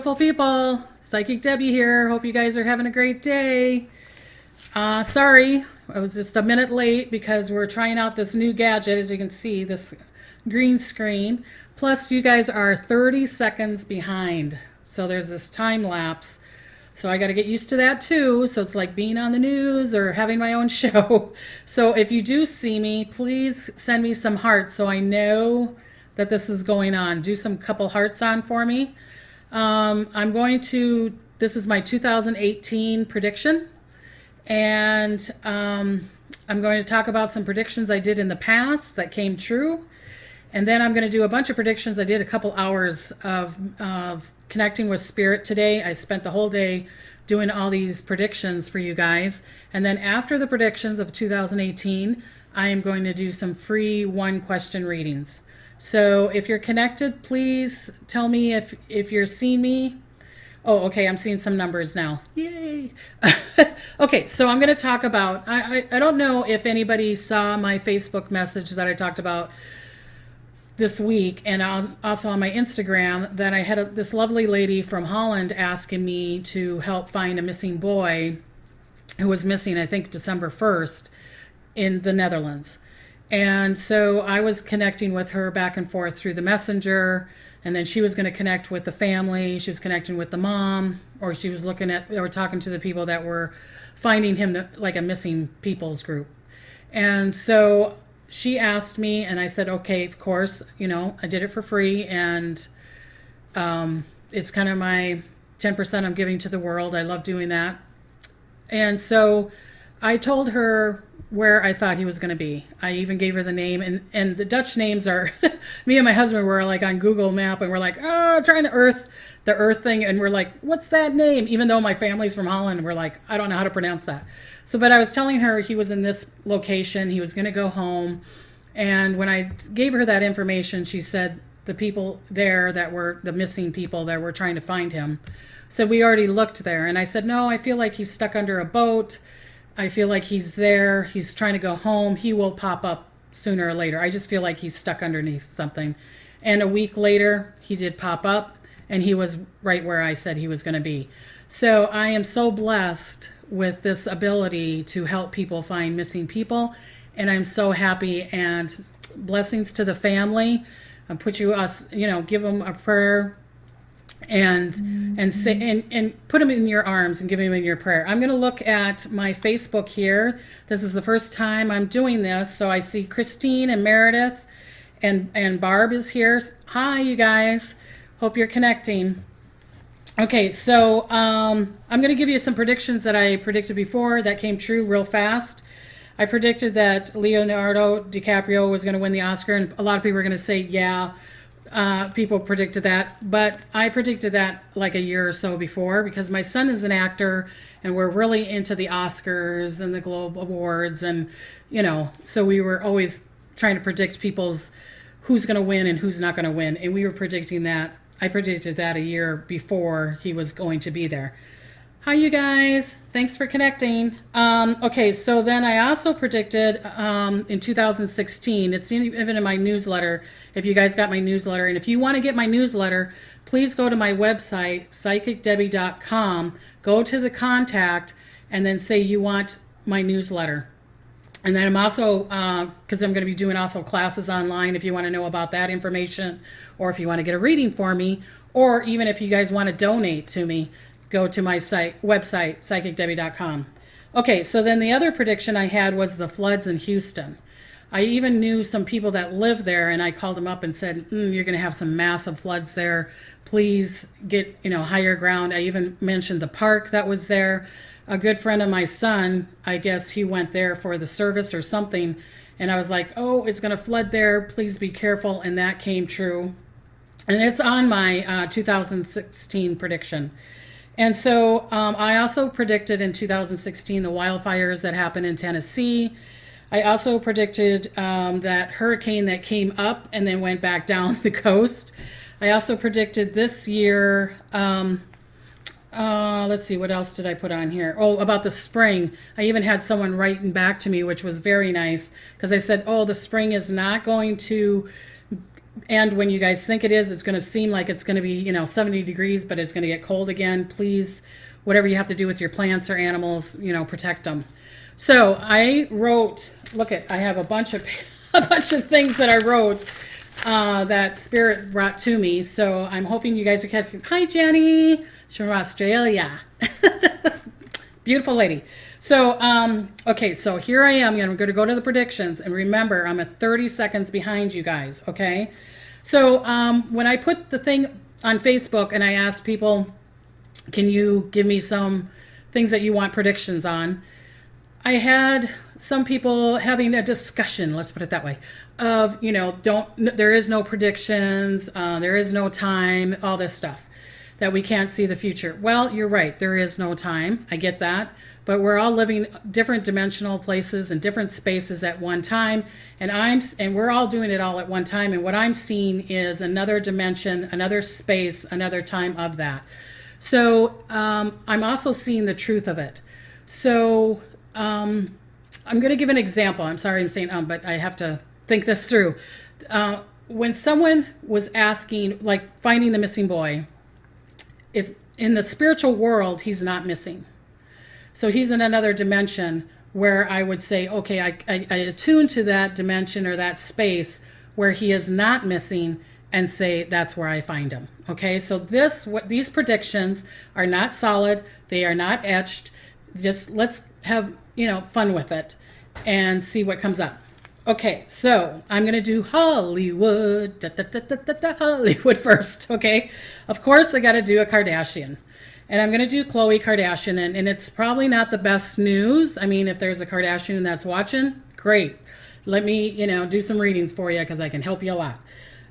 beautiful people. Psychic Debbie here. Hope you guys are having a great day. Sorry, I was just a minute late because we're trying out this new gadget, as you can see, this green screen. Plus, you guys are 30 seconds behind. So there's this time lapse. So I got to get used to that too. So it's like being on the news or having my own show. So if you do see me, please send me some hearts so I know that this is going on. Do some couple hearts on for me. This is my 2018 prediction. And I'm going to talk about some predictions I did in the past that came true. And then I'm going to do a bunch of predictions. I did a couple hours of connecting with Spirit today. I spent the whole day doing all these predictions for you guys. And then after the predictions of 2018, I am going to do some free one-question readings. So if you're connected, please tell me if you're seeing me. Oh, okay, I'm seeing some numbers now. Yay! Okay, so I'm going to talk about, I don't know if anybody saw my Facebook message that I talked about this week, and also on my Instagram, that I had this lovely lady from Holland asking me to help find a missing boy who was missing, I think, December 1st in the Netherlands. And so I was connecting with her back and forth through the messenger, and then she was going to connect with the family. She was connecting with the mom, or she was talking to the people that were finding him, like a missing people's group. And so she asked me, and I said, okay, of course, I did it for free, and it's kind of my 10% I'm giving to the world. I love doing that. And so I told her where I thought he was going to be. I even gave her the name, and the Dutch names are, me and my husband were like on Google Map, and we're like, trying to the Earth thing, and we're like, what's that name? Even though my family's from Holland, and we're like, I don't know how to pronounce that. So, but I was telling her he was in this location, he was going to go home, and when I gave her that information, she said the people there that were the missing people that were trying to find him said, we already looked there. And I said, no, I feel like he's stuck under a boat. I feel like he's there. He's trying to go home. He will pop up sooner or later. I just feel like he's stuck underneath something. And a week later, he did pop up, and he was right where I said he was going to be. So I am so blessed with this ability to help people find missing people. And I'm so happy, and blessings to the family. I'll give them a prayer and say and put them in your arms and give them in your prayer. I'm going to look at my Facebook here. This is the first time I'm doing this, so I see Christine and Meredith and Barb is here. Hi, you guys. Hope you're connecting. Okay, so I'm going to give you some predictions that I predicted before that came true real fast. I predicted that Leonardo Dicaprio was going to win the Oscar, and a lot of people are going to say, yeah. People predicted that, but I predicted that like a year or so before because my son is an actor and we're really into the Oscars and the Globe Awards, and so we were always trying to predict who's going to win and who's not going to win, and we were predicting that. I predicted that a year before he was going to be there. Hi, you guys. Thanks for connecting. Okay, so then I also predicted in 2016, it's even in my newsletter, if you guys got my newsletter. And if you want to get my newsletter, please go to my website, psychicdebbie.com, go to the contact, and then say you want my newsletter. And then I'm also, because I'm going to be doing also classes online if you want to know about that information, or if you want to get a reading for me, or even if you guys want to donate to me, go to my website, psychicdebbie.com. Okay, so then the other prediction I had was the floods in Houston. I even knew some people that live there, and I called them up and said, you're going to have some massive floods there. Please get, higher ground. I even mentioned the park that was there. A good friend of my son, I guess he went there for the service or something, and I was like, oh, it's going to flood there. Please be careful, and that came true. And it's on my 2016 prediction. And so I also predicted in 2016 the wildfires that happened in Tennessee. I also predicted that hurricane that came up and then went back down the coast. I also predicted this year, let's see, what else did I put on here? Oh, about the spring. I even had someone writing back to me, which was very nice, because I said, oh, the spring is not going to And when you guys think it is, it's going to seem like it's going to be, 70 degrees, but it's going to get cold again. Please, whatever you have to do with your plants or animals, protect them. So I wrote, I have a bunch of things that I wrote that Spirit brought to me. So I'm hoping you guys are catching. Hi, Jenny. She's from Australia. Beautiful lady. So, okay, so here I am. I'm going to go to the predictions. And remember, I'm at 30 seconds behind you guys, okay? So when I put the thing on Facebook and I asked people, can you give me some things that you want predictions on? I had some people having a discussion, let's put it that way, of, there is no predictions, there is no time, all this stuff, that we can't see the future. Well, you're right, there is no time. I get that. But we're all living different dimensional places and different spaces at one time. And we're all doing it all at one time. And what I'm seeing is another dimension, another space, another time of that. So I'm also seeing the truth of it. So I'm going to give an example. I'm sorry I'm saying but I have to think this through. When someone was asking, like finding the missing boy, if in the spiritual world, he's not missing. So he's in another dimension where I would say, okay, I attune to that dimension or that space where he is not missing and say that's where I find him. Okay, so these predictions are not solid. They are not etched. Just let's have, fun with it and see what comes up. Okay, so I'm going to do Hollywood, Hollywood first, okay? Of course, I got to do a Kardashian. And I'm going to do Khloe Kardashian, and it's probably not the best news. I mean, if there's a Kardashian that's watching, great. Let me, do some readings for you because I can help you a lot.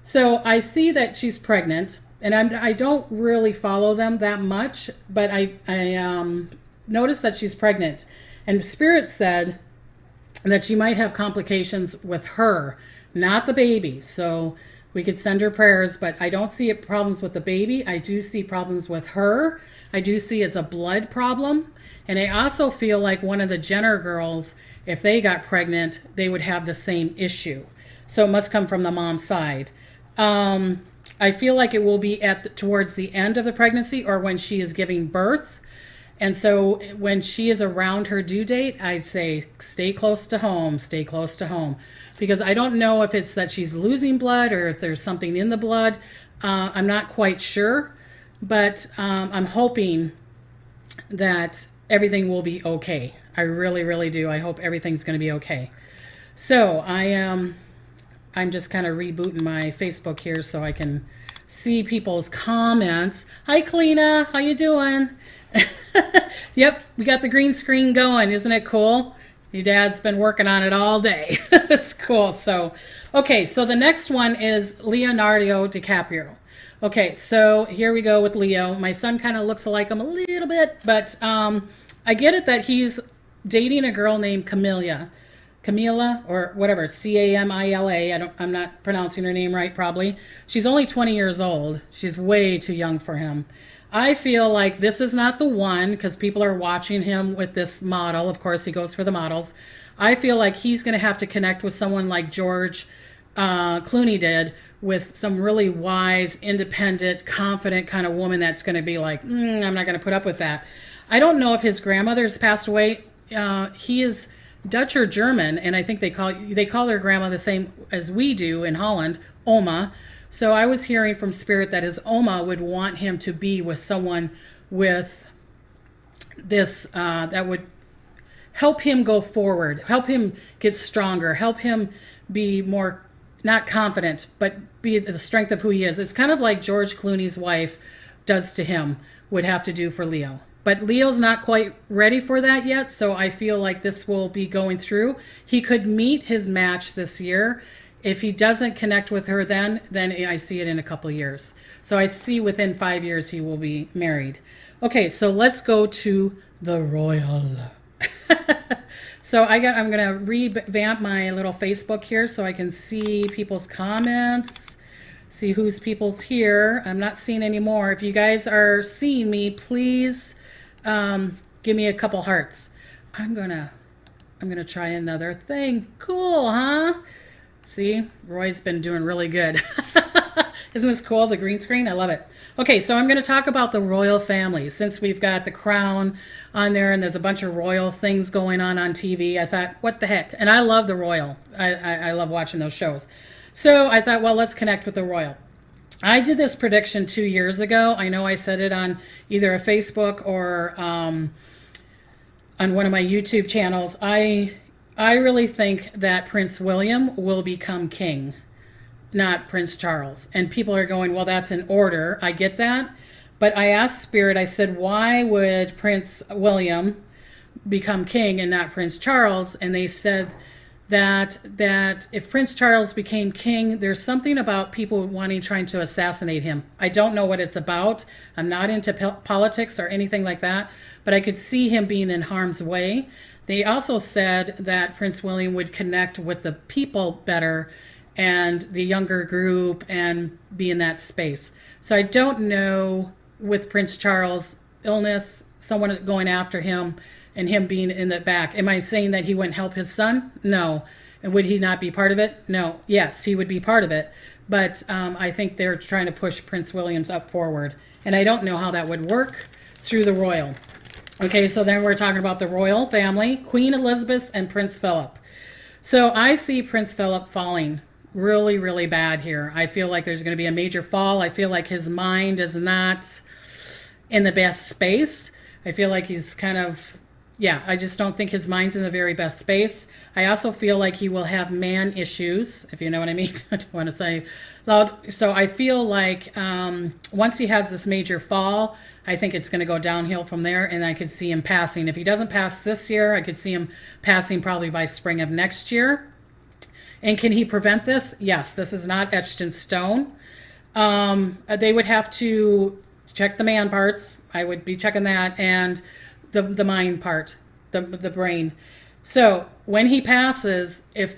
So I see that she's pregnant, and I don't really follow them that much, but I noticed that she's pregnant. And Spirit said that she might have complications with her, not the baby. So we could send her prayers, but I don't see problems with the baby. I do see problems with her. I do see it's a blood problem. And I also feel like one of the Jenner girls, if they got pregnant, they would have the same issue. So it must come from the mom's side. I feel like it will be towards the end of the pregnancy or when she is giving birth. And so when she is around her due date, I'd say stay close to home, stay close to home. Because I don't know if it's that she's losing blood or if there's something in the blood. I'm not quite sure. But I'm hoping that everything will be okay. I really, really do. I hope everything's going to be okay. So I'm just kind of rebooting my Facebook here so I can see people's comments. Hi, Kalina. How you doing? Yep, we got the green screen going. Isn't it cool? Your dad's been working on it all day. That's cool. So, okay, so the next one is Leonardo Dicaprio. Okay, so here we go with Leo. My son kind of looks like him a little bit, but I get it that he's dating a girl named Camila, or whatever, Camila. I'm not pronouncing her name right, probably. She's only 20 years old. She's way too young for him. I feel like this is not the one because people are watching him with this model. Of course, he goes for the models. I feel like he's going to have to connect with someone like George Clooney did, with some really wise, independent, confident kind of woman that's going to be like, I'm not going to put up with that. I don't know if his grandmother's passed away. He is Dutch or German, and I think they call their grandma the same as we do in Holland, Oma. So I was hearing from Spirit that his Oma would want him to be with someone with this that would help him go forward, help him get stronger, help him be more, not confident, but be the strength of who he is. It's kind of like George Clooney's wife does to him, would have to do for Leo. But Leo's not quite ready for that yet, so I feel like this will be going through. He could meet his match this year. If he doesn't connect with her then I see it in a couple of years. So I see within 5 years he will be married. Okay, so let's go to the royal. So I'm going to revamp my little Facebook here so I can see people's comments, see who's people's here. I'm not seeing any more. If you guys are seeing me, please give me a couple hearts. I'm gonna try another thing. Cool, huh? See, Roy's been doing really good. Isn't this cool, the green screen? I love it. Okay, so I'm going to talk about the royal family. Since we've got the crown on there and there's a bunch of royal things going on TV, I thought, what the heck? And I love the royal. I love watching those shows. So I thought, well, let's connect with the royal. I did this prediction 2 years ago. I know I said it on either a Facebook or on one of my YouTube channels. I really think that Prince William will become king, not Prince Charles. And people are going, well, that's in order. I get that. But I asked Spirit, I said, why would Prince William become king and not Prince Charles? And they said that if Prince Charles became king, there's something about people trying to assassinate him. I don't know what it's about. I'm not into politics or anything like that, but I could see him being in harm's way. They also said that Prince William would connect with the people better and the younger group and be in that space. So I don't know, with Prince Charles' illness, someone going after him and him being in the back. Am I saying that he wouldn't help his son? No. And would he not be part of it? No. Yes, he would be part of it. But I think they're trying to push Prince William's up forward. And I don't know how that would work through the royal. Okay, so then we're talking about the royal family, Queen Elizabeth and Prince Philip. So I see Prince Philip falling really, really bad here. I feel like there's going to be a major fall. I feel like his mind is not in the best space. I feel like he's kind of, I just don't think his mind's in the very best space. I also feel like he will have man issues, if you know what I mean. I don't want to say loud. So I feel like once he has this major fall, I think it's going to go downhill from there, and I could see him passing. If he doesn't pass this year, I could see him passing probably by spring of next year. And can he prevent this? Yes, this is not etched in stone. They would have to check the man parts. I would be checking that, and the mind part, the brain. So when he passes, if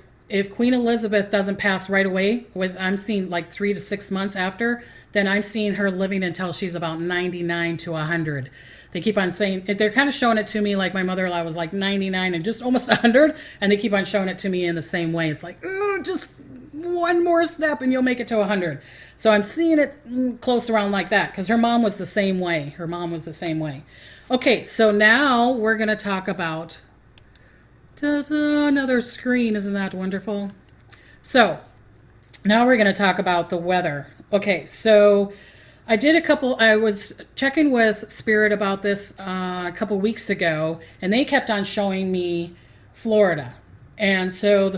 Queen Elizabeth doesn't pass right away, I'm seeing like 3 to 6 months after, then I'm seeing her living until she's about 99 to 100. They keep on saying, they're kind of showing it to me like my mother-in-law was like 99 and just almost 100, and they keep on showing it to me in the same way. It's like, just one more step and you'll make it to 100. So I'm seeing it close around like that, because her mom was the same way. Okay, so now we're going to talk about another screen. Isn't that wonderful? So now we're going to talk about the weather. Okay, so I was checking with Spirit about this a couple weeks ago, and they kept on showing me Florida. And so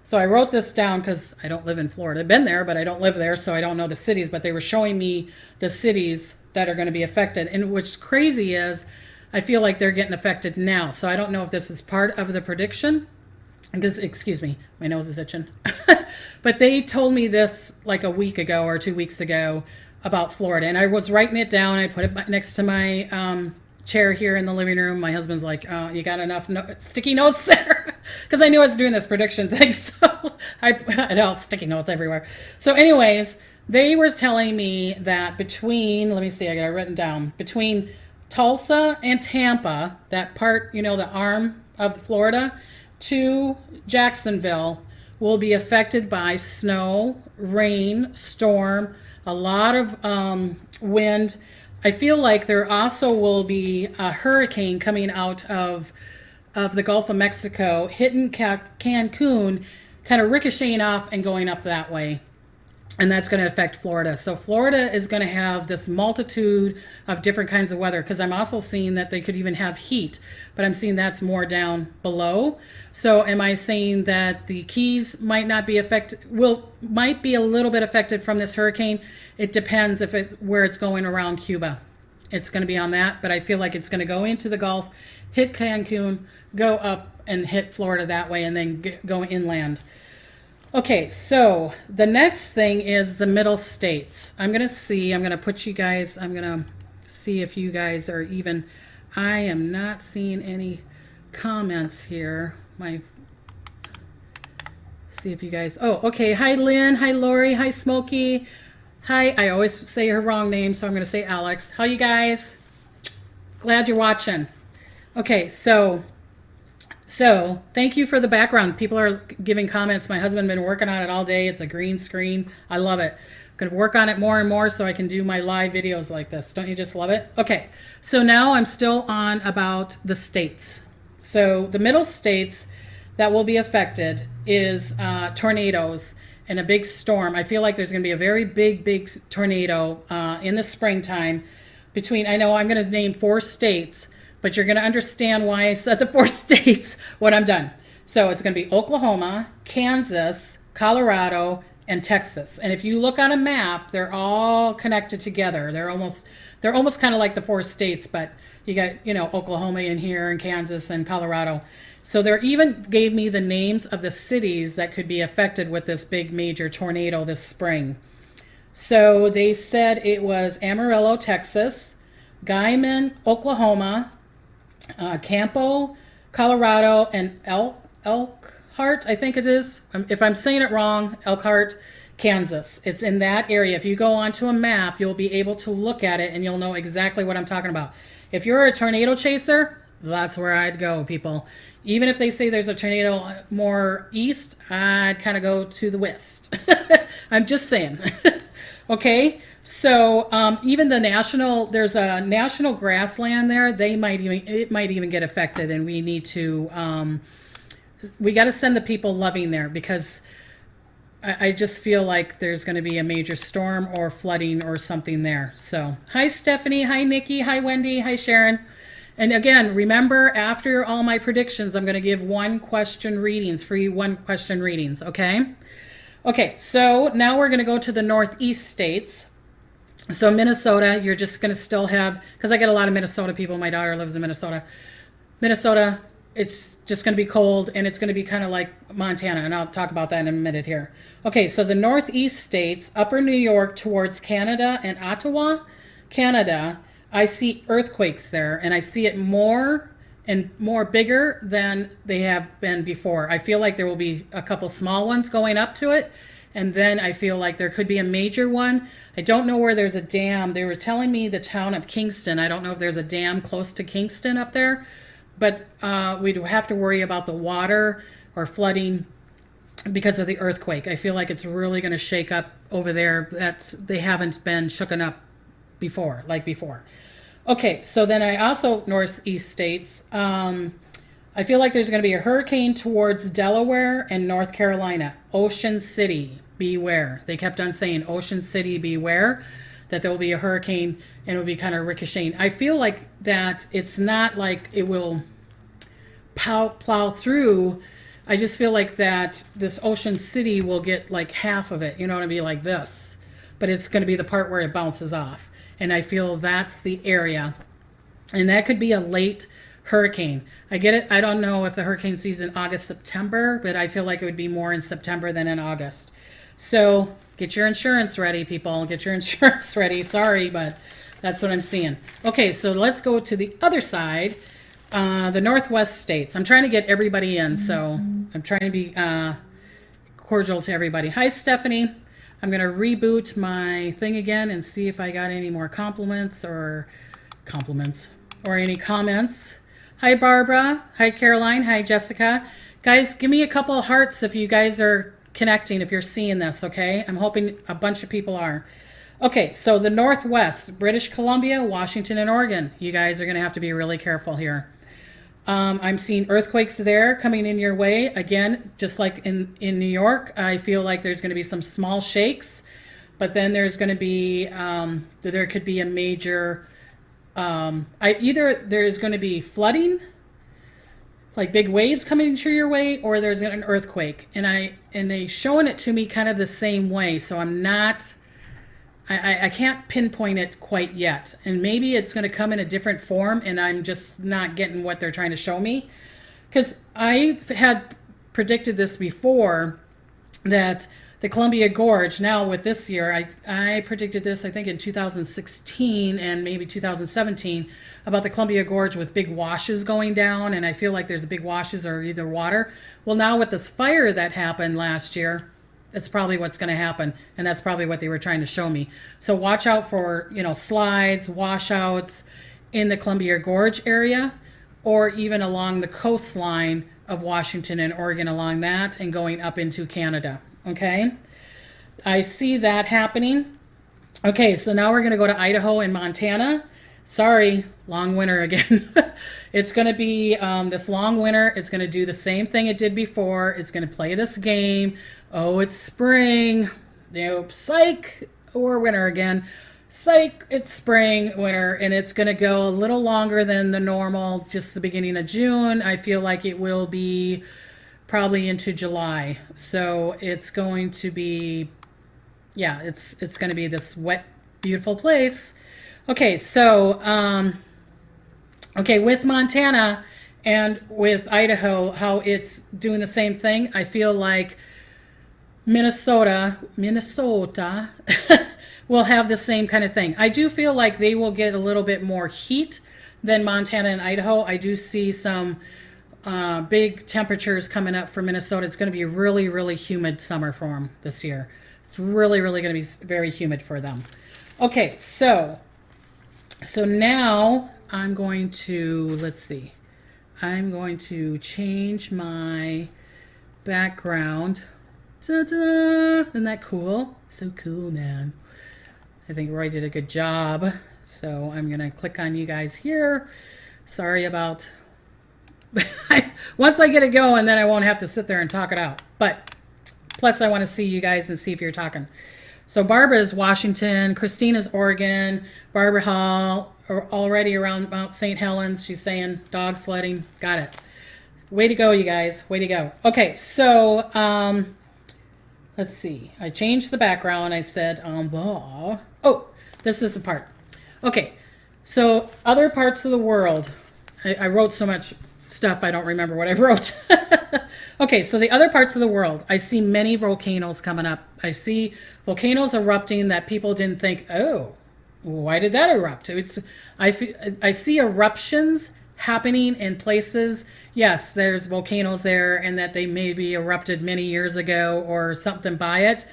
so I wrote this down because I don't live in Florida. I've been there, but I don't live there, so I don't know the cities, but they were showing me the cities that are going to be affected. And what's crazy is I feel like they're getting affected now. So I don't know if this is part of the prediction. Because, excuse me, my nose is itching. But they told me this like a week ago or 2 weeks ago about Florida. And I was writing it down. I put it next to my chair here in the living room. My husband's like, you got enough sticky notes there? Because I knew I was doing this prediction thing. So I had all sticky notes everywhere. So anyways, they were telling me that between, let me see, I got it written down, between Tulsa and Tampa, that part, the arm of Florida, to Jacksonville will be affected by snow, rain, storm, a lot of wind. I feel like there also will be a hurricane coming out of the Gulf of Mexico, hitting Cancun, kind of ricocheting off and going up that way. And that's going to affect Florida. So Florida is going to have this multitude of different kinds of weather, because I'm also seeing that they could even have heat, but I'm seeing that's more down below. So am I saying that the Keys might not be affected, might be a little bit affected from this hurricane? It depends where it's going around Cuba. It's going to be on that, but I feel like it's going to go into the Gulf, hit Cancun, go up and hit Florida that way, and then go inland. Okay, so the next thing is the middle states. I'm going to see if you guys are even, I am not seeing any comments here. See if you guys, okay. Hi, Lynn. Hi, Lori. Hi, Smokey. Hi, I always say her wrong name, so I'm going to say Alex. How you guys? Glad you're watching. Okay, so So thank you for the background. People are giving comments. My husband been working on it all day. It's a green screen. I love it. I'm going to work on it more and more so I can do my live videos like this. Don't you just love it? Okay, so now I'm still on about the states. So the middle states that will be affected is tornadoes and a big storm. I feel like there's going to be a very big tornado in the springtime between, I know I'm going to name 4 states, but you're going to understand why I said the 4 states when I'm done. So it's going to be Oklahoma, Kansas, Colorado, and Texas. And if you look on a map, they're all connected together. They're almost kind of like the 4 states, but you got, Oklahoma in here and Kansas and Colorado. So they even gave me the names of the cities that could be affected with this big major tornado this spring. So they said it was Amarillo, Texas, Guymon, Oklahoma, Campo, Colorado, and Elkhart, I think it is. If I'm saying it wrong, Elkhart, Kansas. It's in that area. If you go onto a map, you'll be able to look at it and you'll know exactly what I'm talking about. If you're a tornado chaser, that's where I'd go, people. Even if they say there's a tornado more east, I'd kind of go to the west. I'm just saying. Okay, so even there's a national grassland there. It might even get affected, and we need to we got to send the people loving there because I just feel like there's going to be a major storm or flooding or something there. So hi Stephanie, hi Nikki, hi Wendy, hi Sharon. And again, remember, after all my predictions, I'm going to give free 1 question readings, okay? Okay, so now we're going to go to the Northeast states. So Minnesota, you're just going to still have, because I get a lot of Minnesota people. My daughter lives in Minnesota. Minnesota, it's just going to be cold, and it's going to be kind of like Montana, and I'll talk about that in a minute here. Okay, so the Northeast states, upper New York towards Canada and Ottawa, Canada, I see earthquakes there, and I see it more and more bigger than they have been before. I feel like there will be a couple small ones going up to it, and then I feel like there could be a major one. I don't know where there's a dam. They were telling me the town of Kingston. I don't know if there's a dam close to Kingston up there, but we'd have to worry about the water or flooding because of the earthquake. I feel like it's really going to shake up over there. They haven't been shooken up before. Okay, so then I also, Northeast states, I feel like there's going to be a hurricane towards Delaware and North Carolina. Ocean City, beware. They kept on saying, Ocean City, beware, that there will be a hurricane and it will be kind of ricocheting. I feel like that it's not like it will plow through. I just feel like that this Ocean City will get like half of it, it'll be like this. But it's going to be the part where it bounces off. And I feel that's the area. And that could be a late hurricane. I get it. I don't know if the hurricane season August, September, but I feel like it would be more in September than in August. So get your insurance ready, people. Get your insurance ready. Sorry, but that's what I'm seeing. Okay, so let's go to the other side, the Northwest states. I'm trying to get everybody in, so I'm trying to be cordial to everybody. Hi, Stephanie. I'm going to reboot my thing again and see if I got any more compliments or any comments. Hi, Barbara. Hi, Caroline. Hi, Jessica. Guys, give me a couple of hearts if you guys are connecting, if you're seeing this, okay? I'm hoping a bunch of people are. Okay, so the Northwest, British Columbia, Washington, and Oregon. You guys are going to have to be really careful here. I'm seeing earthquakes there coming in your way. Again, just like in New York, I feel like there's going to be some small shakes, but then there's going to be, there could be a major, either there's going to be flooding, like big waves coming into your way, or there's an earthquake. And they showing it to me kind of the same way. So I'm not, I can't pinpoint it quite yet. And maybe it's going to come in a different form and I'm just not getting what they're trying to show me. Because I had predicted this before, that the Columbia Gorge, now with this year, I predicted this, I think in 2016 and maybe 2017, about the Columbia Gorge with big washes going down. And I feel like there's big washes or either water. Well, now with this fire that happened last year, that's probably what's going to happen, and that's probably what they were trying to show me. So watch out for, slides, washouts in the Columbia Gorge area, or even along the coastline of Washington and Oregon along that and going up into Canada. Okay. I see that happening. Okay, so now we're going to go to Idaho and Montana. Sorry, long winter again. It's going to be this long winter. It's going to do the same thing it did before. It's going to play this game. Oh, it's spring. Nope, psych. Or winter again. Psych, it's spring, winter, and it's going to go a little longer than the normal, just the beginning of June. I feel like it will be probably into July. So it's going to be, yeah, it's going to be this wet, beautiful place. Okay, so, okay, with Montana and with Idaho, how it's doing the same thing, I feel like Minnesota will have the same kind of thing. I do feel like they will get a little bit more heat than Montana and Idaho. I do see some big temperatures coming up for Minnesota. It's going to be a really, really humid summer for them this year. It's really, really going to be very humid for them. Okay, so now I'm going to, let's see. I'm going to change my background. Ta-da! Isn't that cool? So cool, man. I think Roy did a good job. So I'm going to click on you guys here. Sorry about... Once I get it going, then I won't have to sit there and talk it out. But plus I want to see you guys and see if you're talking. So Barbara is Washington. Christine is Oregon. Barbara Hall already around Mount St. Helens. She's saying dog sledding. Got it. Way to go, you guys. Way to go. Okay, so let's see. I changed the background. I said, oh, this is the part. Okay, so other parts of the world. I wrote so much stuff, I don't remember what I wrote. Okay, so the other parts of the world. I see many volcanoes coming up. I see volcanoes erupting that people didn't think, oh, why did that erupt? I see eruptions happening in places. Yes, there's volcanoes there and that they maybe erupted many years ago or something by it.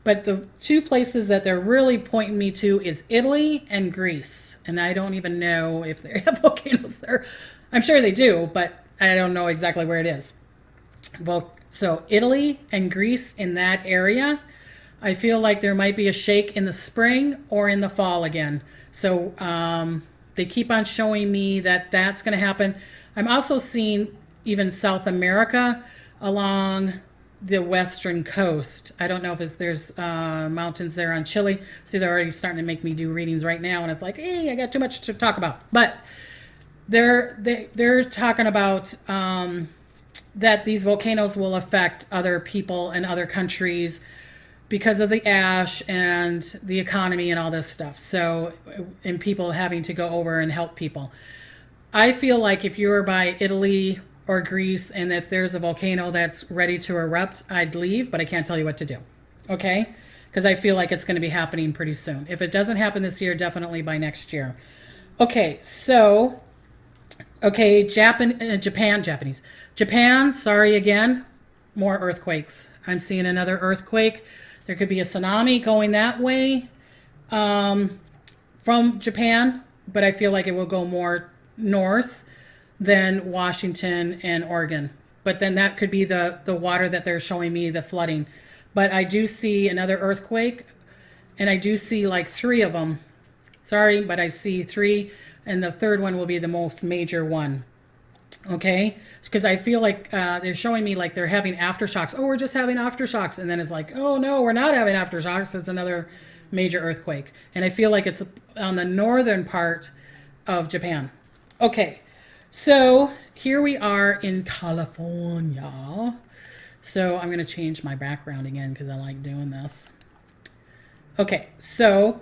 But the two places that they're really pointing me to is Italy and Greece. And I don't even know if they have volcanoes there. I'm sure they do, but I don't know exactly where it is. Well, so Italy and Greece in that area, I feel like there might be a shake in the spring or in the fall again. So they keep on showing me that that's going to happen. I'm also seeing even South America along the western coast. I don't know if there's mountains there on Chile. See, they're already starting to make me do readings right now, and it's like, hey, I got too much to talk about. But they're talking about that these volcanoes will affect other people and other countries because of the ash and the economy and all this stuff. So, and people having to go over and help people. I feel like if you're by Italy or Greece and if there's a volcano that's ready to erupt, I'd leave, but I can't tell you what to do. Okay? Because I feel like it's going to be happening pretty soon. If it doesn't happen this year, definitely by next year. Okay, so, okay, Japan, sorry again, more earthquakes. I'm seeing another earthquake. There could be a tsunami going that way from Japan, but I feel like it will go more north than Washington and Oregon. But then that could be the water that they're showing me, the flooding. But I do see another earthquake, and I do see like 3 of them. Sorry, but I see 3, and the third one will be the most major one. Okay? Because I feel like they're showing me like they're having aftershocks. Oh, we're just having aftershocks. And then it's like, oh, no, we're not having aftershocks. It's another major earthquake. And I feel like it's on the northern part of Japan. Okay. So here we are in California. So I'm going to change my background again because I like doing this. Okay. So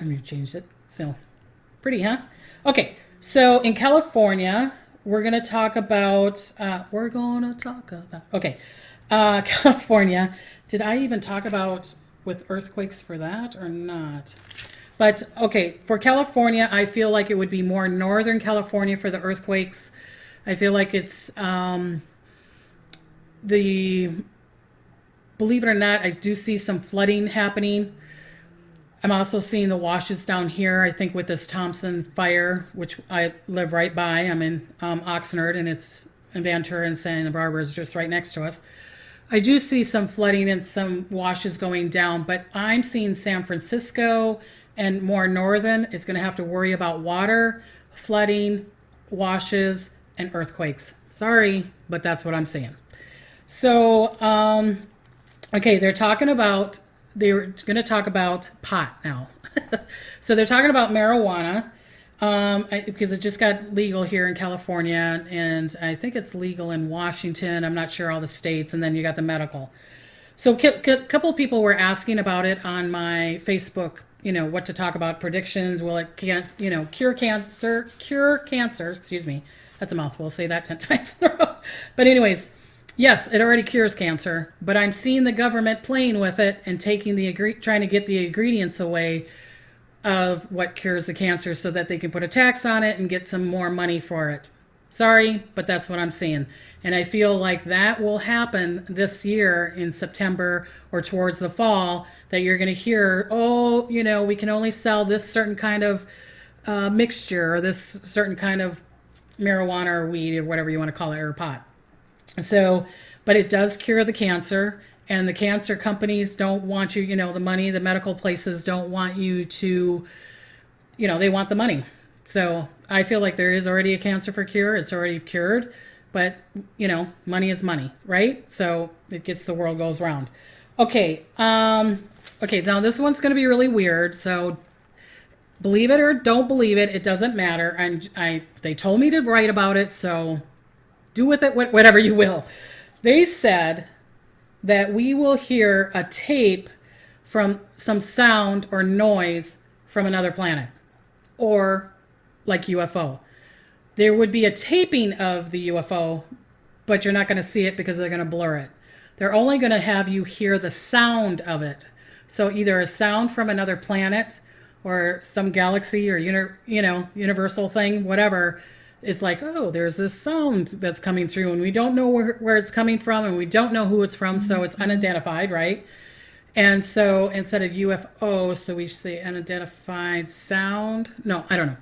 I'm going to change it. So pretty, huh? Okay. So in California, we're going to talk about, okay, California. Did I even talk about with earthquakes for that or not? But, okay, for California, I feel like it would be more northern California for the earthquakes. I feel like it's believe it or not, I do see some flooding happening. I'm also seeing the washes down here, I think with this Thompson fire, which I live right by. I'm in Oxnard, and it's in Ventura and Santa Barbara is just right next to us. I do see some flooding and some washes going down, but I'm seeing San Francisco and more northern is going to have to worry about water, flooding, washes, and earthquakes. Sorry, but that's what I'm seeing. So, okay, they're going to talk about pot now. So they're talking about marijuana because it just got legal here in California, and I think it's legal in Washington. I'm not sure all the states, and then you got the medical. So a couple of people were asking about it on my Facebook, what to talk about, predictions. Will it, cure cancer, excuse me. That's a mouthful. Say that 10 times in a row. But anyways, yes, it already cures cancer, but I'm seeing the government playing with it and trying to get the ingredients away of what cures the cancer so that they can put a tax on it and get some more money for it. Sorry, but that's what I'm seeing. And I feel like that will happen this year in September or towards the fall, that you're going to hear, we can only sell this certain kind of mixture or this certain kind of marijuana or weed or whatever you want to call it, or pot. So, but it does cure the cancer, and the cancer companies don't want you, the money, the medical places don't want you to, they want the money. So I feel like there is already a cancer for cure. It's already cured, but money is money, right? So it gets, the world goes round. Okay. Okay. Now this one's going to be really weird. So believe it or don't believe it, it doesn't matter. They told me to write about it, so do with it whatever you will. They said that we will hear a tape from some sound or noise from another planet, or like UFO. There would be a taping of the UFO, but you're not going to see it because they're going to blur it. They're only going to have you hear the sound of it. So either a sound from another planet or some galaxy or universal thing, whatever. It's like, oh, there's this sound that's coming through, and we don't know where it's coming from, and we don't know who it's from, so it's unidentified, right? And so instead of UFO, so we say unidentified sound. No, I don't know.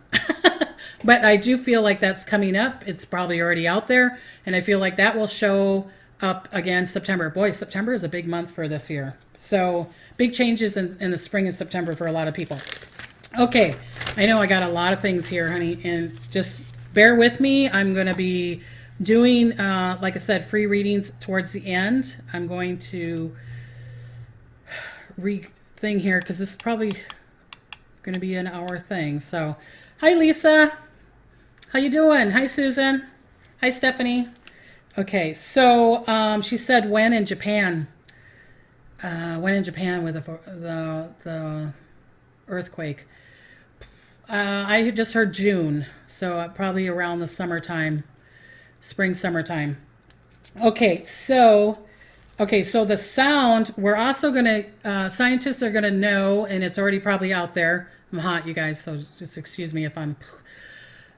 But I do feel like that's coming up. It's probably already out there, and I feel like that will show up again September. Boy, September is a big month for this year. So big changes in the spring and September for a lot of people. Okay, I know I got a lot of things here, honey, and just bear with me. I'm going to be doing, like I said, free readings towards the end. I'm going to thing here because this is probably going to be an hour thing. So, hi Lisa, how you doing? Hi Susan, hi Stephanie. Okay, so she said when in Japan. When in Japan with the earthquake. I just heard June, so probably around the summertime, summertime. Okay, so the sound, we're also going to, scientists are going to know, and it's already probably out there. I'm hot, you guys, so just excuse me if I'm...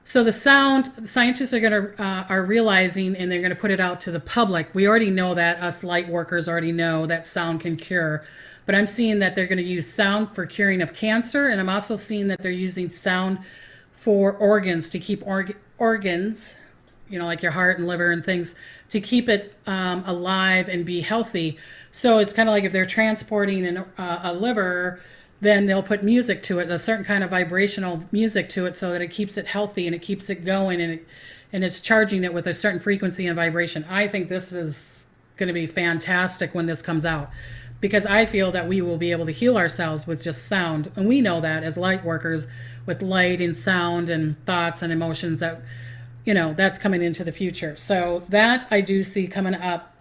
So the sound, scientists are realizing, and they're going to put it out to the public. We already know that, us light workers already know that sound can cure. But I'm seeing that they're going to use sound for curing of cancer, and I'm also seeing that they're using sound for organs, to keep organs, like your heart and liver and things, to keep it alive and be healthy. So it's kind of like if they're transporting a liver, then they'll put music to it, a certain kind of vibrational music to it, so that it keeps it healthy and it keeps it going, and it's charging it with a certain frequency and vibration. I think this is going to be fantastic when this comes out, because I feel that we will be able to heal ourselves with just sound. And we know that as light workers, with light and sound and thoughts and emotions, that, that's coming into the future. So that I do see coming up.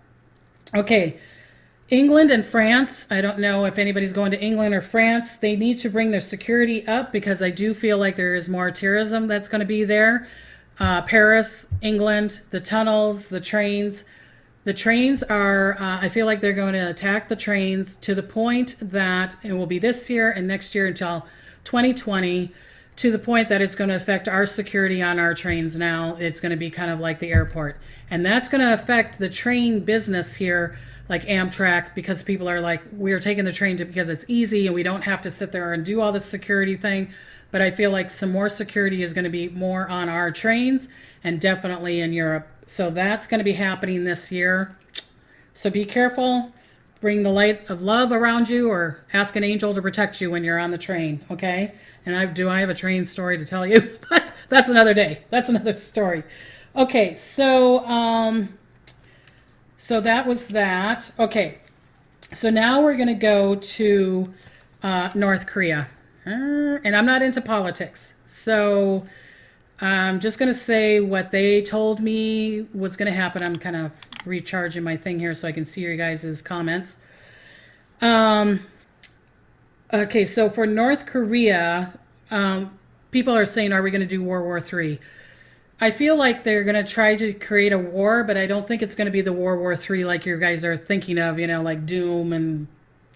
Okay, England and France. I don't know if anybody's going to England or France. They need to bring their security up, because I do feel like there is more terrorism that's going to be there. Paris, England, the tunnels, the trains. The trains are, I feel like they're going to attack the trains to the point that it will be this year and next year until 2020, to the point that it's going to affect our security on our trains now. It's going to be kind of like the airport. And that's going to affect the train business here, like Amtrak, because people are like, we're taking the train because it's easy and we don't have to sit there and do all this security thing. but I feel like some more security is going to be more on our trains and definitely in Europe. So that's going to be happening this year. So be careful. Bring the light of love around you, or ask an angel to protect you when you're on the train, okay? And I have a train story to tell you, but that's another day. That's another story. Okay, so so that was that. Okay, so now we're going to go to North Korea. And I'm not into politics, so I'm just going to say what they told me was going to happen. I'm kind of recharging my thing here so I can see your guys' comments. Okay, so for North Korea, people are saying, are we going to do World War III? I feel like they're going to try to create a war, but I don't think it's going to be the World War III like you guys are thinking of, like doom and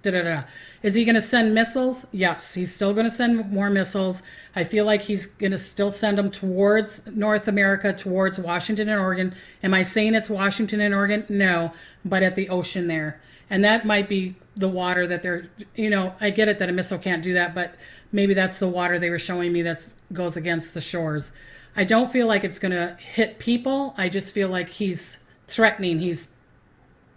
da-da-da. Is he going to send missiles? Yes, he's still going to send more missiles. I feel like he's going to still send them towards North America, towards Washington and Oregon. Am I saying it's Washington and Oregon? No, but at the ocean there. And that might be the water that they're, I get it that a missile can't do that, but maybe that's the water they were showing me that goes against the shores. I don't feel like it's going to hit people. I just feel like he's threatening. He's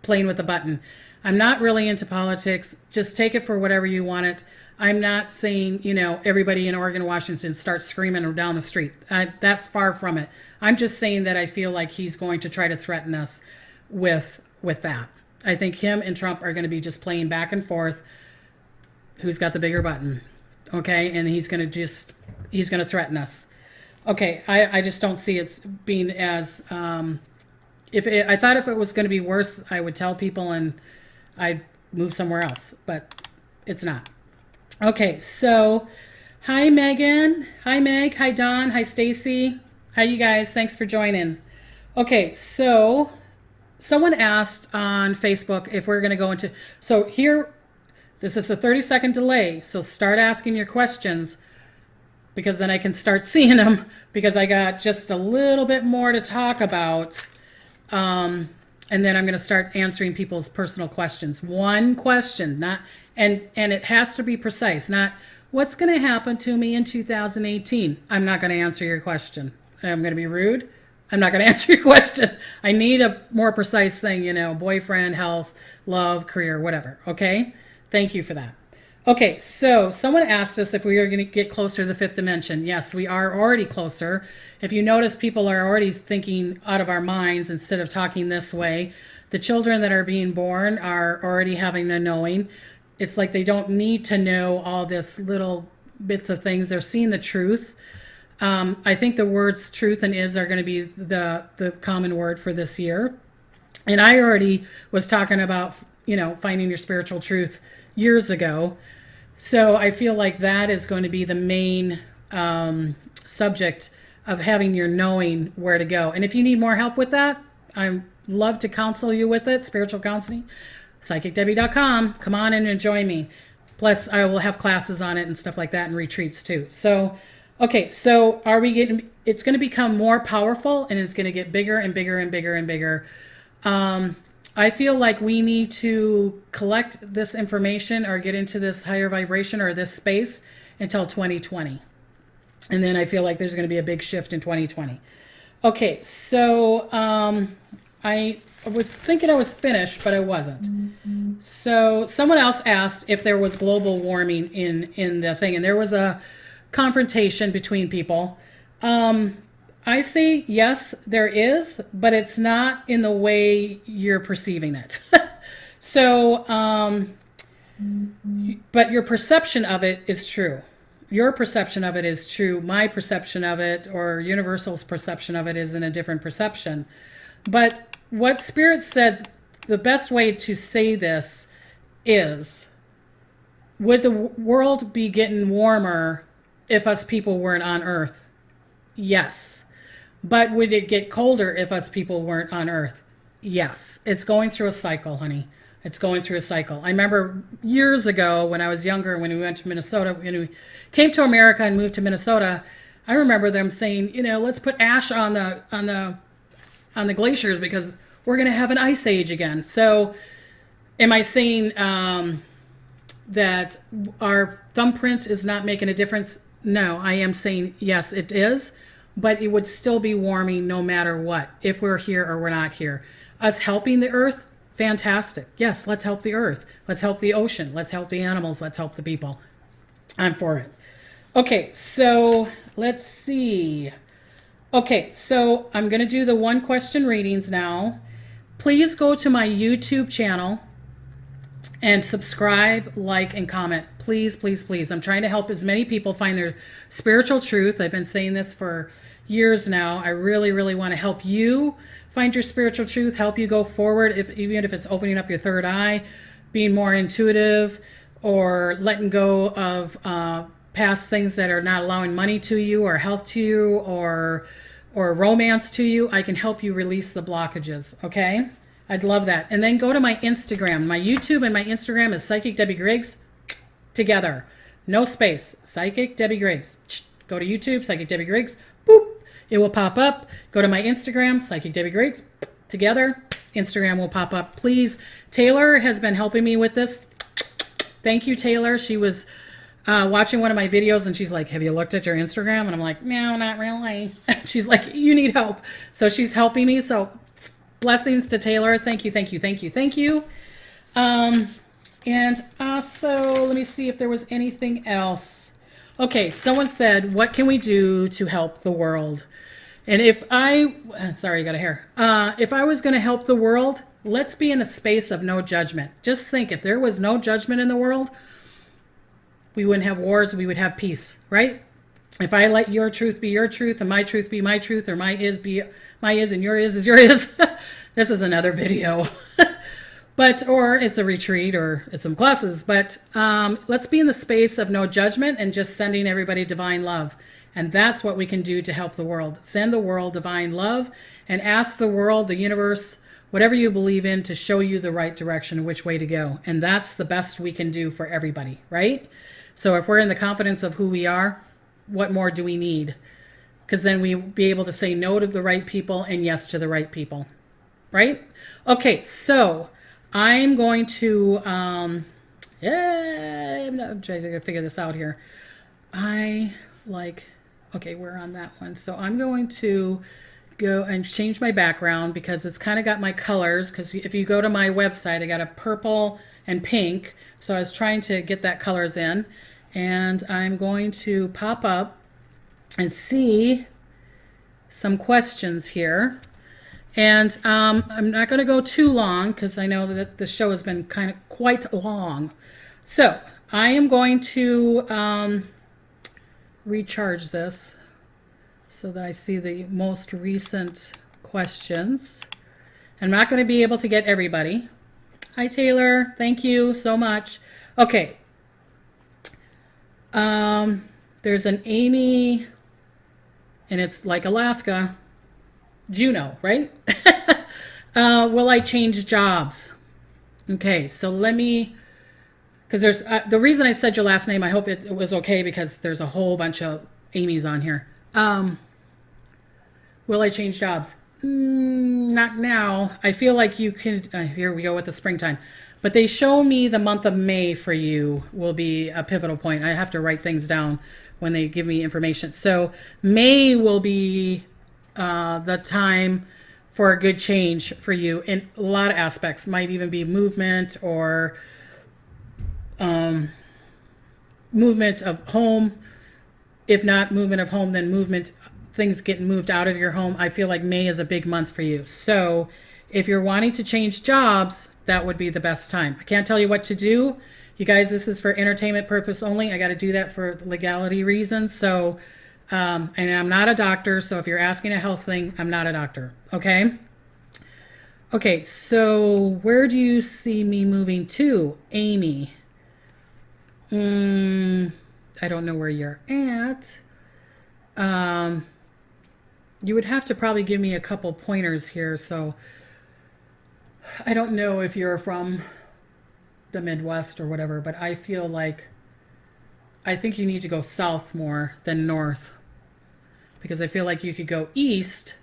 playing with a button. I'm not really into politics. Just take it for whatever you want it. I'm not saying, everybody in Oregon, Washington starts screaming down the street. That's far from it. I'm just saying that I feel like he's going to try to threaten us with that. I think him and Trump are going to be just playing back and forth. Who's got the bigger button? Okay, and he's going to threaten us. Okay, I just don't see it being as. I thought if it was going to be worse, I would tell people and I'd move somewhere else, but it's not. Okay, so hi Megan, hi Meg, hi Don, hi Stacy, hi you guys. Thanks for joining. Okay, so someone asked on Facebook if we're going to go into. So here, this is a 30-second delay. So start asking your questions, because then I can start seeing them, because I got just a little bit more to talk about. And then I'm going to start answering people's personal questions. One question, not, and it has to be precise, not what's going to happen to me in 2018. I'm not going to answer your question. I'm going to be rude. I'm not going to answer your question. I need a more precise thing, boyfriend, health, love, career, whatever. Okay. Thank you for that. Okay, so someone asked us if we are going to get closer to the fifth dimension. Yes, we are already closer. If you notice, people are already thinking out of our minds instead of talking this way. The children that are being born are already having a knowing. It's like they don't need to know all this little bits of things. They're seeing the truth. I think the words truth and is are going to be the common word for this year. And I already was talking about, finding your spiritual truth years ago. So I feel like that is going to be the main subject of having your knowing where to go. And if you need more help with that, I'd love to counsel you with it. Spiritual counseling, psychicdebbie.com. Come on in and join me. Plus, I will have classes on it and stuff like that, and retreats too. So, okay, so it's going to become more powerful, and it's going to get bigger and bigger and bigger and bigger. I feel like we need to collect this information or get into this higher vibration or this space until 2020. And then I feel like there's going to be a big shift in 2020. Okay, so I was thinking I was finished, but I wasn't. So someone else asked if there was global warming in the thing, and there was a confrontation between people. I say yes, there is, but it's not in the way you're perceiving it. So, but your perception of it is true. Your perception of it is true. My perception of it, or Universal's perception of it, is in a different perception. But what Spirit said, the best way to say this is, would the world be getting warmer if us people weren't on Earth? Yes. But would it get colder if us people weren't on Earth? Yes. It's going through a cycle, honey. It's going through a cycle. I remember years ago when I was younger, when we went to Minnesota, when we came to America and moved to Minnesota, I remember them saying, let's put ash on the glaciers because we're going to have an ice age again. So am I saying that our thumbprint is not making a difference? No, I am saying yes, it is, but it would still be warming no matter what, if we're here or we're not here. Us helping the earth, fantastic. Yes, let's help the earth. Let's help the ocean. Let's help the animals. Let's help the people. I'm for it. Okay, so let's see. Okay, so I'm going to do the one question readings now. Please go to my YouTube channel and subscribe, like, and comment. Please, please, please. I'm trying to help as many people find their spiritual truth. I've been saying this for years now. I really, really want to help you find your spiritual truth, help you go forward, even if it's opening up your third eye, being more intuitive, or letting go of past things that are not allowing money to you or health to you or romance to you. I can help you release the blockages, okay? I'd love that. And then go to my Instagram. My YouTube and my Instagram is Psychic Debbie Griggs together. No space. Psychic Debbie Griggs. Go to YouTube, Psychic Debbie Griggs. Boop. It will pop up. Go to my Instagram, Psychic Debbie Griggs. Together. Instagram will pop up. Please. Taylor has been helping me with this. Thank you, Taylor. She was watching one of my videos and she's like, have you looked at your Instagram? And I'm like, no, not really. She's like, you need help. So she's helping me. So blessings to Taylor. Thank you, thank you, thank you, thank you. And also, let me see if there was anything else. Okay, someone said, what can we do to help the world? And if sorry, I got a hair. If I was going to help the world, let's be in a space of no judgment. Just think, if there was no judgment in the world, we wouldn't have wars, we would have peace, right? If I let your truth be your truth and my truth be my truth, or my is be my is and your is your is. This is another video. Or it's a retreat or it's some classes. But let's be in the space of no judgment and just sending everybody divine love. And that's what we can do to help the world. Send the world divine love and ask the world, the universe, whatever you believe in, to show you the right direction, which way to go. And that's the best we can do for everybody, right? So if we're in the confidence of who we are, what more do we need? Because then we'll be able to say no to the right people and yes to the right people, right? Okay, so I'm going to, I'm trying to figure this out here. Okay, we're on that one. So I'm going to go and change my background because it's kind of got my colors. Because if you go to my website, I got a purple and pink. So I was trying to get that colors in. And I'm going to pop up and see some questions here. And I'm not going to go too long because I know that the show has been quite long. So I am going to recharge this so that I see the most recent questions. I'm not going to be able to get everybody. Hi, Taylor. Thank you so much. Okay. There's an Amy, and it's like Alaska. Juno, right? Will I change jobs? Okay, so let me, because there's, the reason I said your last name, I hope it was okay because there's a whole bunch of Amy's on here. Will I change jobs? Not now. I feel like you can, here we go with the springtime. But they show me the month of May for you will be a pivotal point. I have to write things down when they give me information. So May will be the time for a good change for you in a lot of aspects. Might even be movement or movement of home. If not movement of home, then movement, things getting moved out of your home. I feel like May is a big month for you. So if you're wanting to change jobs, that would be the best time. I can't tell you what to do. You guys, this is for entertainment purpose only. I got to do that for legality reasons. So, and I'm not a doctor. So if you're asking a health thing, I'm not a doctor. Okay. Okay. So where do you see me moving to, Amy? I don't know where you're at. You would have to probably give me a couple pointers here. So I don't know if you're from the Midwest or whatever, but I feel like I think you need to go south more than north, because I feel like you could go east,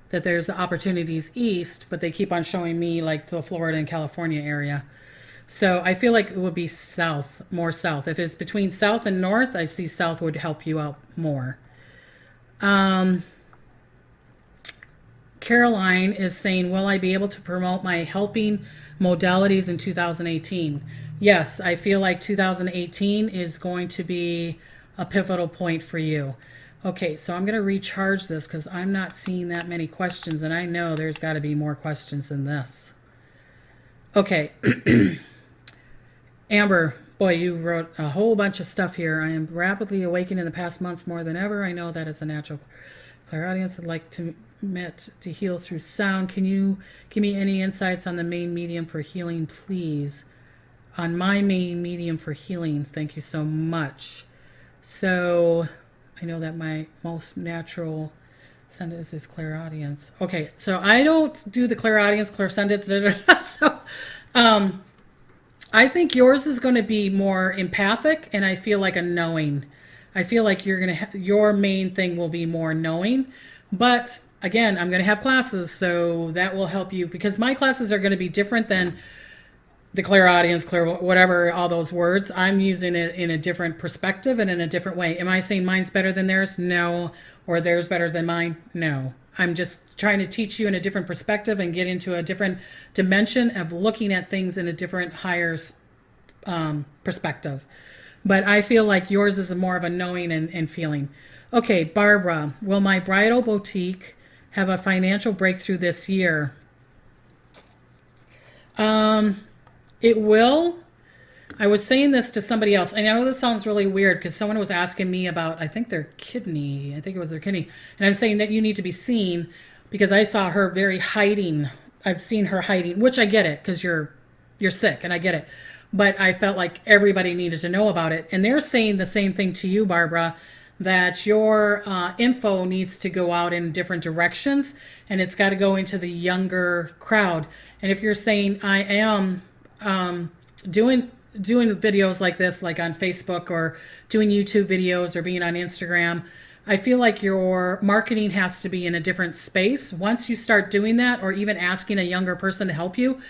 that there's opportunities east, but they keep on showing me like the Florida and California area. So I feel like it would be south, more south. If it's between south and north, I see south would help you out more. Um, Caroline is saying, will I be able to promote my helping modalities in 2018? Yes, I feel like 2018 is going to be a pivotal point for you. Okay, so I'm going to recharge this because I'm not seeing that many questions, and I know there's got to be more questions than this. Okay. Amber, boy, you wrote a whole bunch of stuff here. I am rapidly awakening in the past months more than ever. I know that it's a natural clairaudience. I'd like to met to heal through sound. Can you give me any insights on the main medium for healing, please? On my main medium for healing, thank you so much. So I know that my most natural sentence is clairaudience. Okay, so I don't do the clairaudience, clairsentience, so I think yours is going to be more empathic, and I feel like a knowing. I feel like you're going to your main thing will be more knowing, but again, I'm going to have classes, so that will help you, because my classes are going to be different than the clairaudience, whatever, all those words. I'm using it in a different perspective and in a different way. Am I saying mine's better than theirs? No. Or theirs better than mine? No. I'm just trying to teach you in a different perspective and get into a different dimension of looking at things in a different, higher perspective. But I feel like yours is more of a knowing and feeling. Okay, Barbara, will my bridal boutique have a financial breakthrough this year? It will. I was saying this to somebody else. I know this sounds really weird because someone was asking me about, I think their kidney. I think it was their kidney. And I'm saying that you need to be seen because I saw her very hiding. I've seen her hiding, which I get it because you're sick and I get it. But I felt like everybody needed to know about it. And they're saying the same thing to you, Barbara, that your info needs to go out in different directions and it's got to go into the younger crowd. And if you're saying I am doing videos like this, like on Facebook or doing YouTube videos or being on Instagram, I feel like your marketing has to be in a different space. Once you start doing that, or even asking a younger person to help you,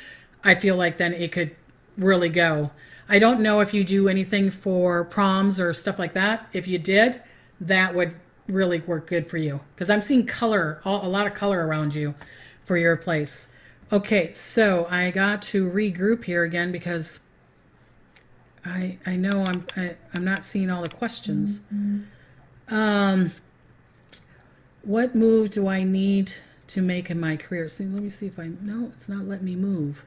I feel like then it could really go. I don't know if you do anything for proms or stuff like that. If you did, that would really work good for you, because I'm seeing color, a lot of color around you for your place. Okay, so I got to regroup here again because I know I'm not seeing all the questions. What move do I need to make in my career? See, let me see if no, it's not letting me move.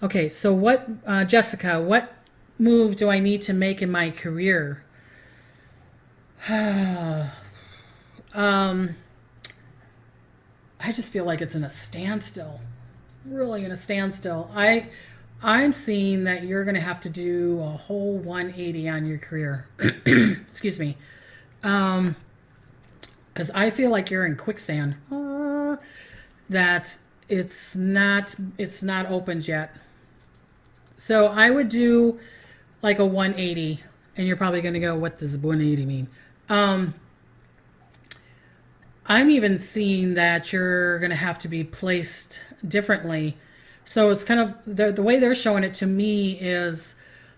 Okay, so what, Jessica, what move do I need to make in my career? I just feel like it's in a standstill. Really in a standstill. I'm seeing that you're going to have to do a whole 180 on your career. Excuse me. Because I feel like you're in quicksand. That it's not opened yet. So I would do like a 180, and you're probably going to go, what does 180 mean? I'm even seeing that you're going to have to be placed differently. So it's kind of, the way they're showing it to me is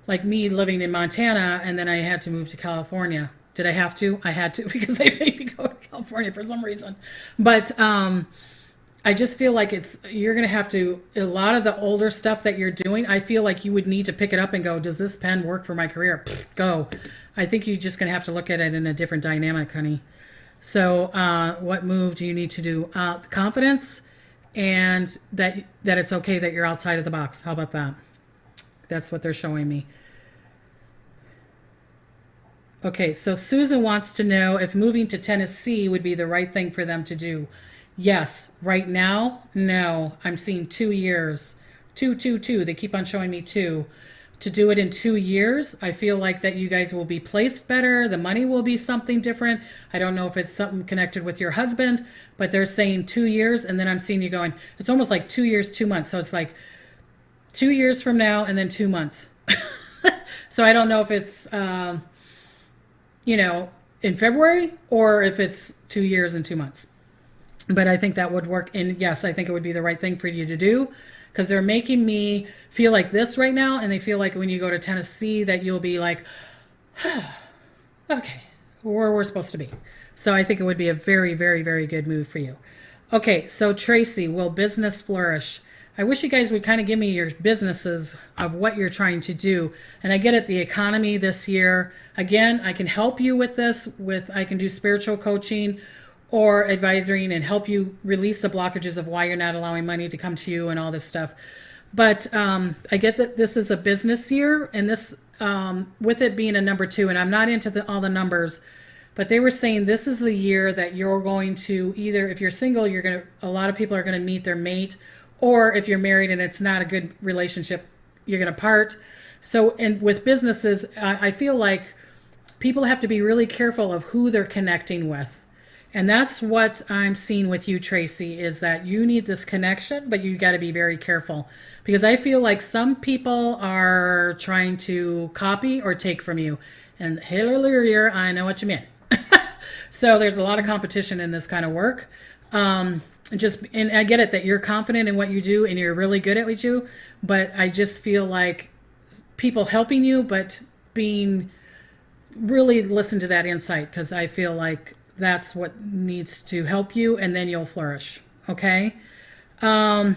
like me living in Montana and then I had to move to California. Did I have to? I had to because they made me go to California for some reason. But I just feel like you're going to have to, a lot of the older stuff that you're doing, I feel like you would need to pick it up and go, does this pen work for my career? Go. I think you're just going to have to look at it in a different dynamic, honey. So what move do you need to do? Confidence, and that it's okay that you're outside of the box. How about that? That's what they're showing me. Okay, so Susan wants to know if moving to Tennessee would be the right thing for them to do. Yes. Right now, no. I'm seeing 2 years. 2. They keep on showing me 2. To do it in 2 years, I feel like that you guys will be placed better. The money will be something different. I don't know if it's something connected with your husband, but they're saying 2 years, and then I'm seeing you going, it's almost like 2 years, 2 months. So it's like 2 years from now and then 2 months. So I don't know if it's, in February or if it's 2 years and 2 months. But I think that would work. And yes, I think it would be the right thing for you to do, because they're making me feel like this right now. And they feel like when you go to Tennessee that you'll be like, okay, where we're supposed to be. So I think it would be a very, very, very good move for you. Okay, so Tracy, will business flourish? I wish you guys would kind of give me your businesses of what you're trying to do. And I get it, the economy this year. Again, I can help you with this. I can do spiritual coaching or advisory and help you release the blockages of why you're not allowing money to come to you and all this stuff. But I get that this is a business year, and this with it being a number 2, and I'm not into all the numbers, but they were saying this is the year that you're going to either, if you're single, a lot of people are going to meet their mate, or if you're married and it's not a good relationship, you're going to part. So, and with businesses, I feel like people have to be really careful of who they're connecting with. And that's what I'm seeing with you, Tracy, is that you need this connection, but you got to be very careful, because I feel like some people are trying to copy or take from you. And hallelujah, I know what you mean. So there's a lot of competition in this kind of work. And I get it that you're confident in what you do and you're really good at what you do, but I just feel like people helping you, but being really listen to that insight, because I feel like that's what needs to help you, and then you'll flourish. Okay. Donna,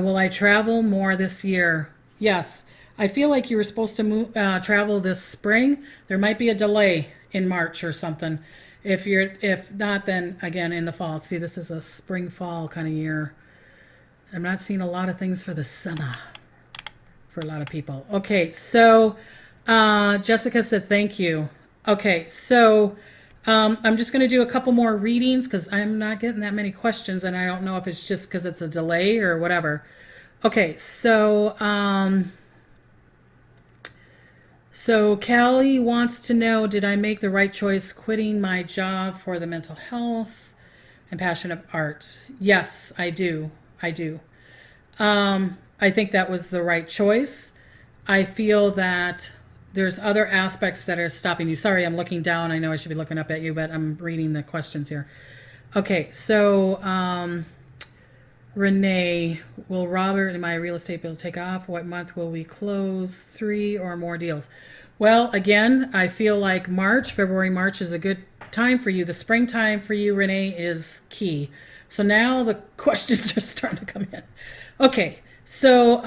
will I travel more this year? Yes. I feel like you were supposed to travel this spring. There might be a delay in March or something. If not, then again in the fall. See, this is a spring fall kind of year. I'm not seeing a lot of things for the summer for a lot of people. Okay, so Jessica said thank you. Okay, so I'm just going to do a couple more readings because I'm not getting that many questions, and I don't know if it's just because it's a delay or whatever. Okay, so Callie wants to know, did I make the right choice quitting my job for the mental health and passion of art? Yes, I do. I think that was the right choice. I feel that there's other aspects that are stopping you. Sorry, I'm looking down. I know I should be looking up at you, but I'm reading the questions here. Okay, so Renee, will Robert and my real estate bill take off? What month will we close 3 or more deals? Well, again, I feel like February, March is a good time for you. The springtime for you, Renee, is key. So now the questions are starting to come in. Okay, so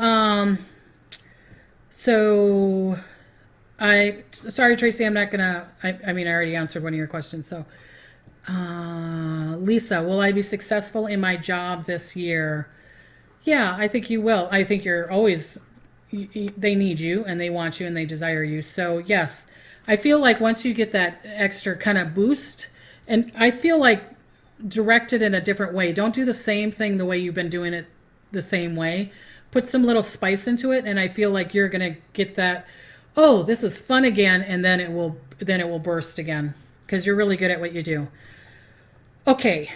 sorry, Tracy, I'm not gonna, I already answered one of your questions. So, Lisa, will I be successful in my job this year? Yeah, I think you will. I think you're always, they need you and they want you and they desire you. So yes, I feel like once you get that extra kind of boost, and I feel like direct it in a different way. Don't do the same thing the way you've been doing it the same way. Put some little spice into it, and I feel like you're gonna get that, oh, this is fun again, and then it will burst again, because you're really good at what you do. Okay.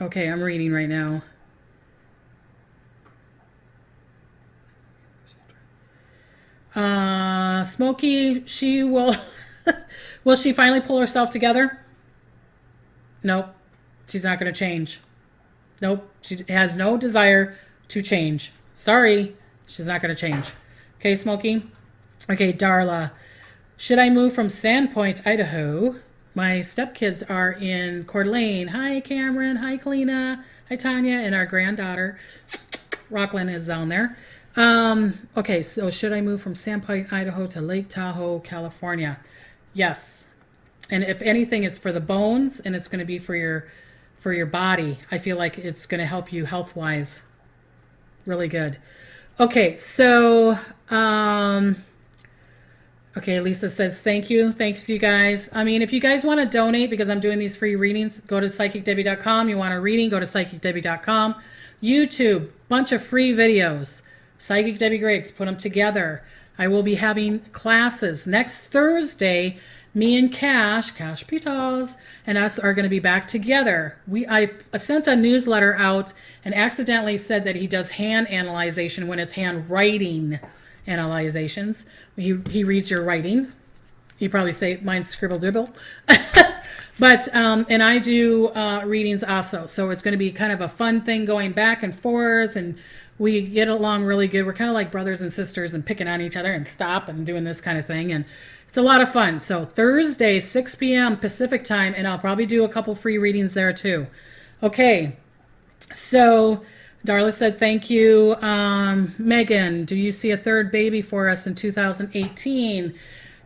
Okay, I'm reading right now. Smokey, she will will she finally pull herself together? Nope. She's not going to change. Nope. She has no desire to change. Sorry. She's not going to change. Okay, Smokey? Okay, Darla. Should I move from Sandpoint, Idaho? My stepkids are in Coeur d'Alene. Hi, Cameron. Hi, Kalina. Hi, Tanya. And our granddaughter, Rocklyn, is down there. Okay, so should I move from Sandpoint, Idaho to Lake Tahoe, California? Yes. And if anything, it's for the bones, and it's going to be for your body. I feel like it's going to help you health-wise. Really good. Okay, so okay, Lisa says thank you. Thanks to you guys. I mean, if you guys want to donate, because I'm doing these free readings, go to psychicdebbie.com. You want a reading, go to psychicdebbie.com. YouTube, bunch of free videos. Psychic Debbie Griggs, put them together. I will be having classes next Thursday. Me and Cash Pitos, and us are going to be back together. I sent a newsletter out and accidentally said that he does hand analyzation when it's handwriting analyzations. He reads your writing. You probably say mine's scribble dribble. But, and I do readings also. So it's going to be kind of a fun thing going back and forth, and we get along really good. We're kind of like brothers and sisters and picking on each other and stop and doing this kind of thing. And it's a lot of fun. So Thursday, 6 p.m. Pacific time, and I'll probably do a couple free readings there too. Okay. So Darla said, thank you. Megan, do you see a third baby for us in 2018?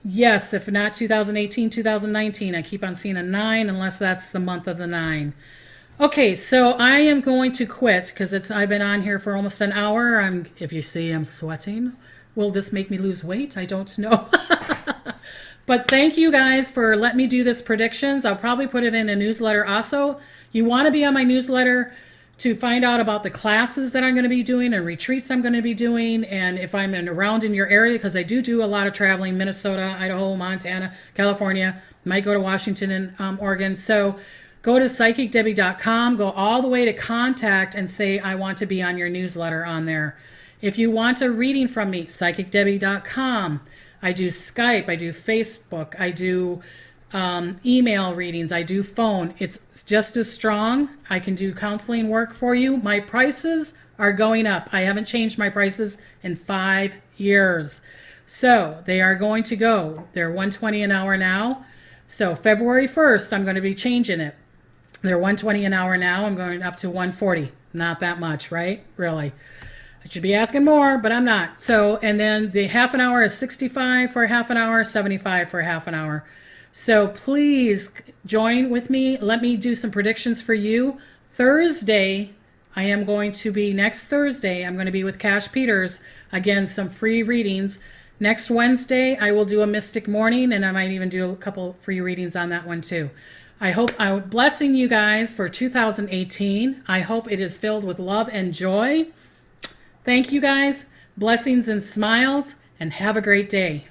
Yes, if not 2018, 2019. I keep on seeing a 9 unless that's the month of the 9. Okay, so I am going to quit because I've been on here for almost an hour. If you see I'm sweating, will this make me lose weight? I don't know. But thank you guys for letting me do this predictions. I'll probably put it in a newsletter also. You want to be on my newsletter to find out about the classes that I'm going to be doing and retreats I'm going to be doing, and if I'm around in your area, because I do a lot of traveling, Minnesota, Idaho, Montana, California, might go to Washington and Oregon. So go to psychicdebbie.com, go all the way to contact and say I want to be on your newsletter on there. If you want a reading from me, psychicdebbie.com. I do Skype, I do Facebook, I do email readings, I do phone. It's just as strong. I can do counseling work for you. My prices are going up. I haven't changed my prices in 5 years. So they are going to go. They're $120 an hour now. So February 1st, I'm going to be changing it. They're $120 an hour now. I'm going up to $140. Not that much, right? Really. I should be asking more, but I'm not. So, and then the half an hour is $65 for a half an hour, $75 for a half an hour. So please join with me. Let me do some predictions for you. Thursday, next Thursday, I'm going to be with Cash Peters. Again, some free readings. Next Wednesday, I will do a Mystic Morning, and I might even do a couple free readings on that one too. I'm blessing you guys for 2018. I hope it is filled with love and joy. Thank you guys. Blessings and smiles, and have a great day.